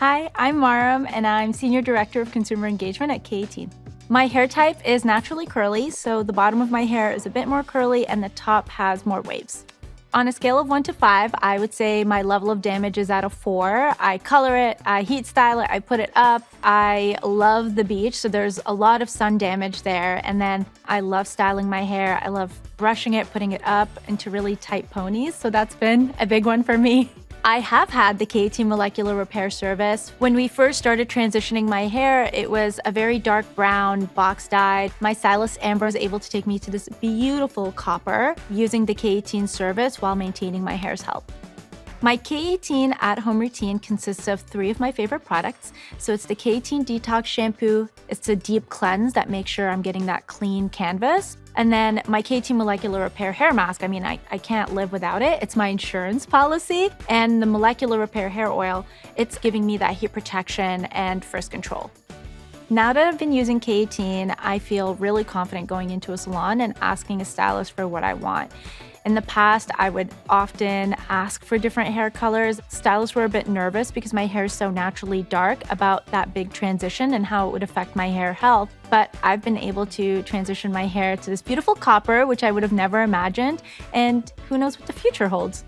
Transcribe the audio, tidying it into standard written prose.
Hi, I'm Maram, and I'm Senior Director of Consumer Engagement at K18. My hair type is naturally curly, so the bottom of my hair is a bit more curly and the top has more waves. On a scale of 1 to 5, I would say my level of damage is at a 4. I color it, I heat style it, I put it up. I love the beach, so there's a lot of sun damage there. And then I love styling my hair. I love brushing it, putting it up into really tight ponies, so that's been a big one for me. I have had the K18 molecular repair service. When we first started transitioning my hair, it was a very dark brown, box dyed. My stylist Amber was able to take me to this beautiful copper using the K18 service while maintaining my hair's health. My K18 at-home routine consists of 3 of my favorite products. So it's the K18 Detox Shampoo. It's a deep cleanse that makes sure I'm getting that clean canvas. And then my K18 Molecular Repair Hair Mask. I mean, I can't live without it. It's my insurance policy. And the Molecular Repair Hair Oil, it's giving me that heat protection and frizz control. Now that I've been using K18, I feel really confident going into a salon and asking a stylist for what I want. In the past, I would often ask for different hair colors. Stylists were a bit nervous because my hair is so naturally dark about that big transition and how it would affect my hair health. But I've been able to transition my hair to this beautiful copper, which I would have never imagined. And who knows what the future holds.